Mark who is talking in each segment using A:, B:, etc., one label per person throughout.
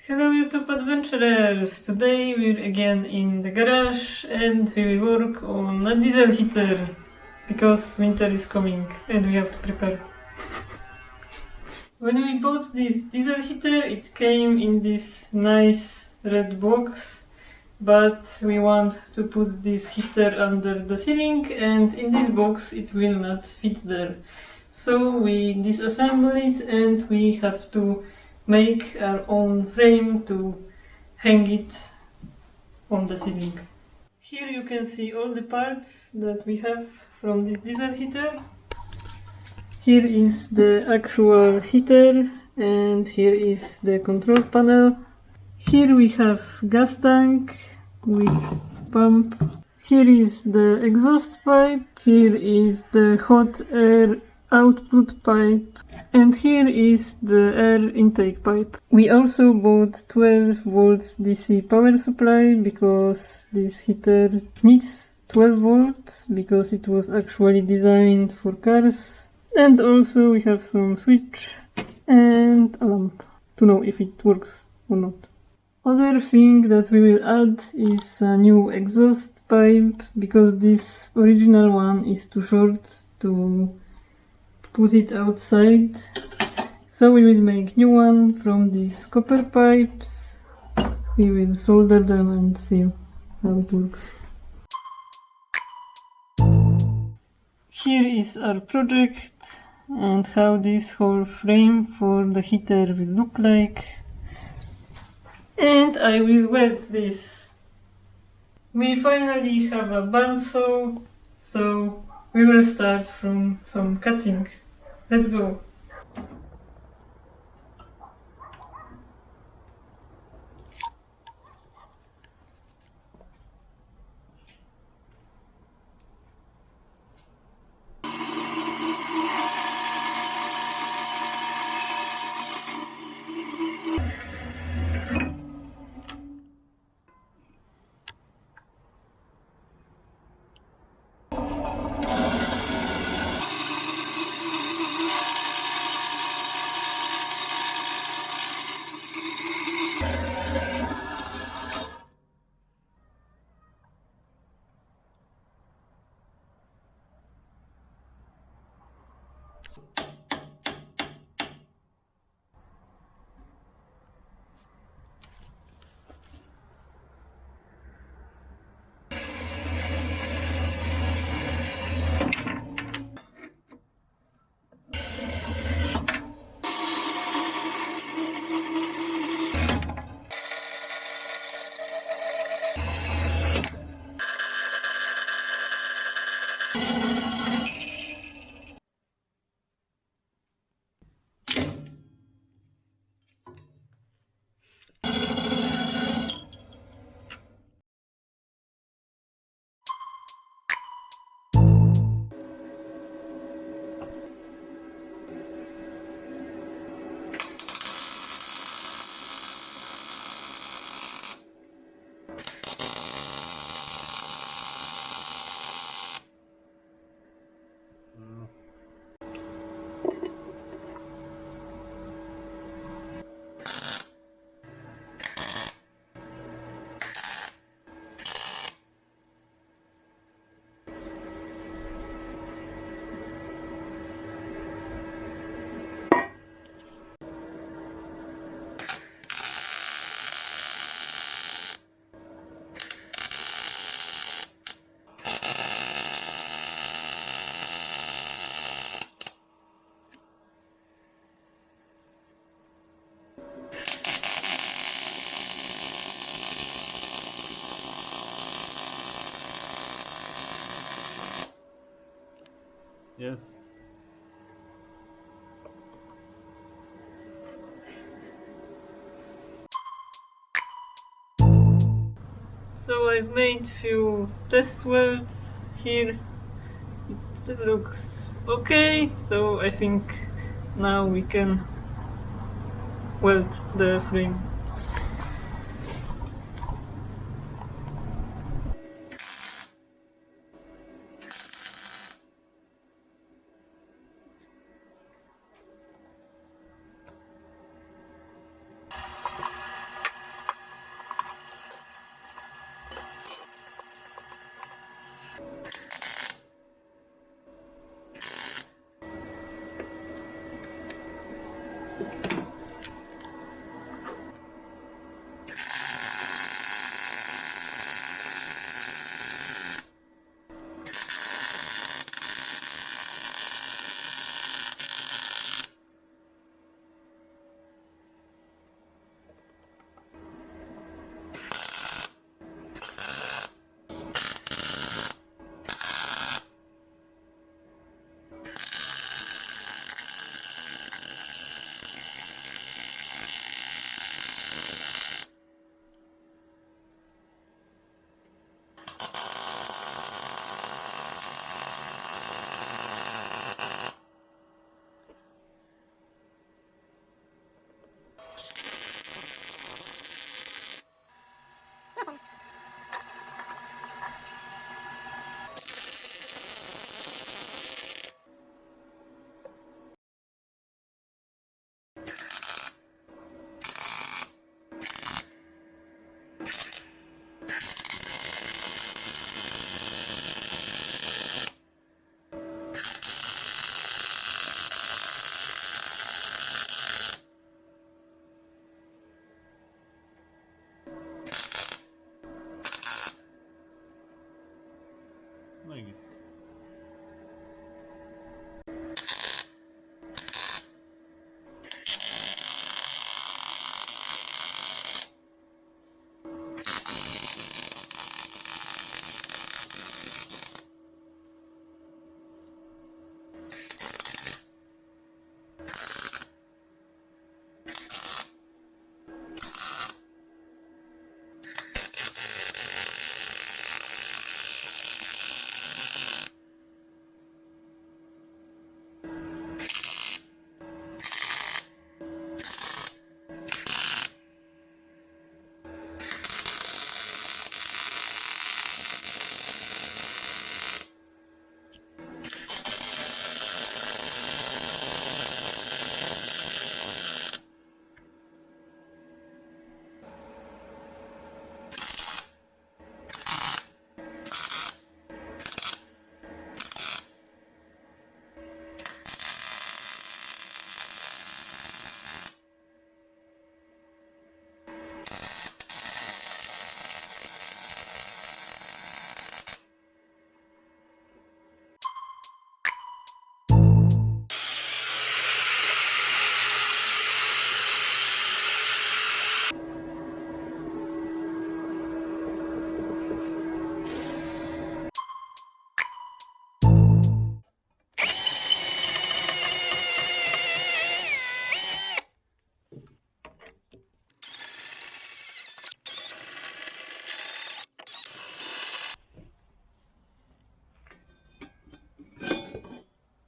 A: Hello YouTube adventurers! Today we're again in the garage and we will work on a diesel heater because winter is coming and we have to prepare. When we bought this diesel heater it came in this nice red box, but we want to put this heater under the ceiling and in this box it will not fit there. So we disassemble it and we have to make our own frame to hang it on the ceiling. Here you can see all the parts that we have from this diesel heater. Here is the actual heater and here is the control panel. Here we have gas tank with pump. Here is the exhaust pipe. Here is the hot air output pipe. And here is the air intake pipe. We also bought 12 volts DC power supply because this heater needs 12 volts because it was actually designed for cars. And also we have some switch and a lamp to know if it works or not. Other thing that we will add is a new exhaust pipe because this original one is too short to put it outside. So we will make new one from these copper pipes. We will solder them and see how it works. Here is our project and how this whole frame for the heater will look like. And I will weld this. We finally have a bandsaw, so we will start from some cutting. Let's go!
B: Yes.
A: So I've made few test welds here. It looks okay, so I think now we can weld the frame.
B: Like this.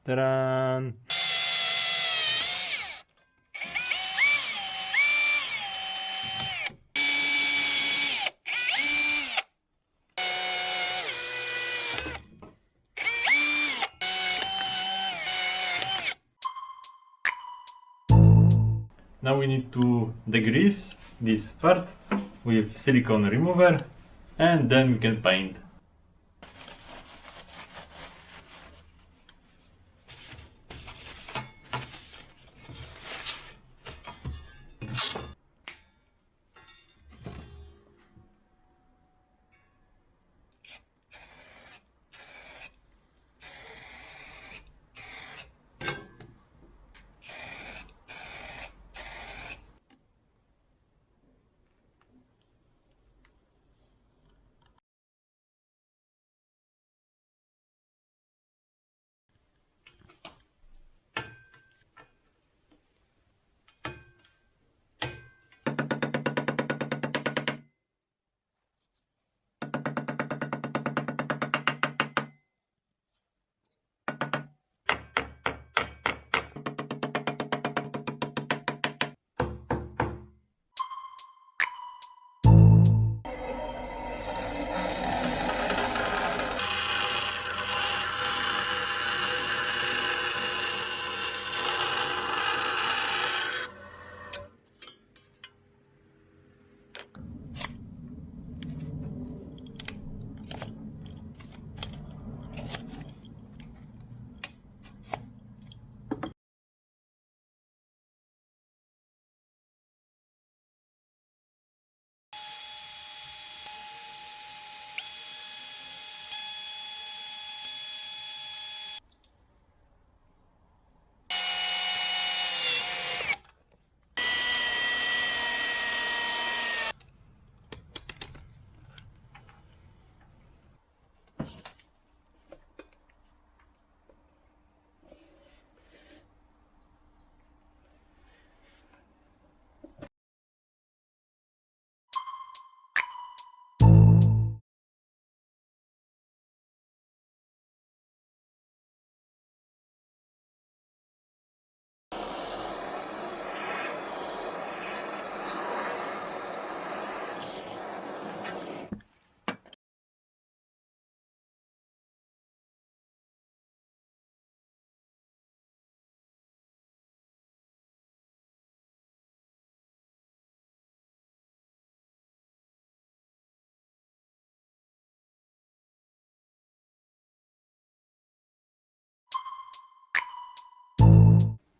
B: Ta-da! Now we need to degrease this part with silicone remover and then we can paint.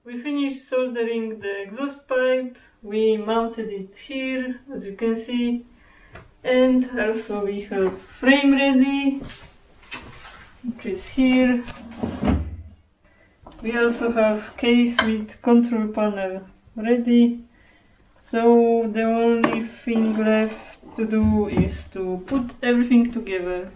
A: We finished soldering the exhaust pipe, we mounted it here as you can see, and also we have frame ready. which is here. We also have case with control panel ready. So the only thing left to do is to put everything together.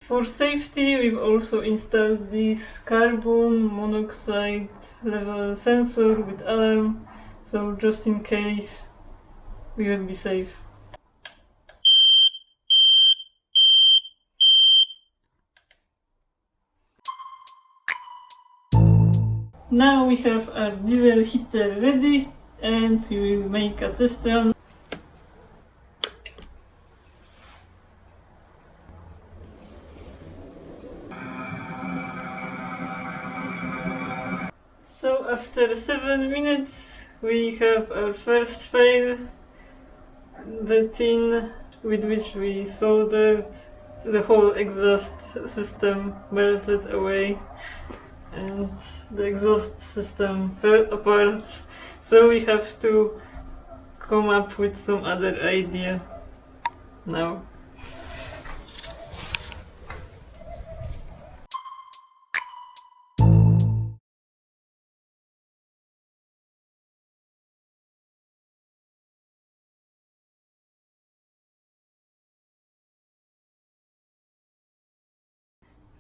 A: For safety, we've also installed this carbon monoxide level sensor with alarm, so just in case we will be safe. Now we have our diesel heater ready and we will make a test run. So after 7 minutes we have our first fail. The tin with which we soldered the whole exhaust system melted away and the exhaust system fell apart, so we have to come up with some other idea now.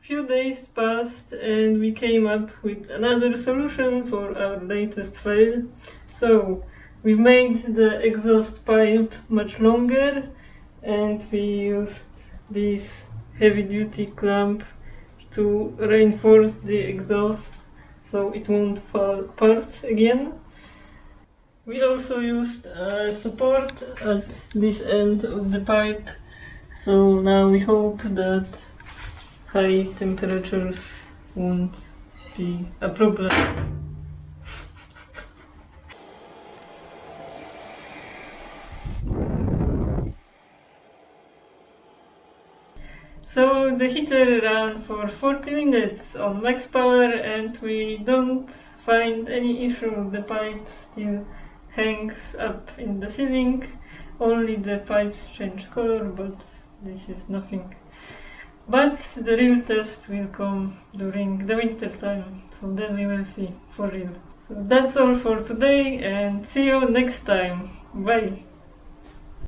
A: Few days passed and we came up with another solution for our latest fail. So we made the exhaust pipe much longer and we used this heavy duty clamp to reinforce the exhaust so it won't fall apart again. We also used a support at this end of the pipe, so now we hope that high temperatures won't be a problem. So the heater ran for 40 minutes on max power and we don't find any issue. The pipe still hangs up in the ceiling, only the pipes change color, but this is nothing. But the real test will come during the winter time, so then we will see for real. So that's all for today and see you next time. Bye!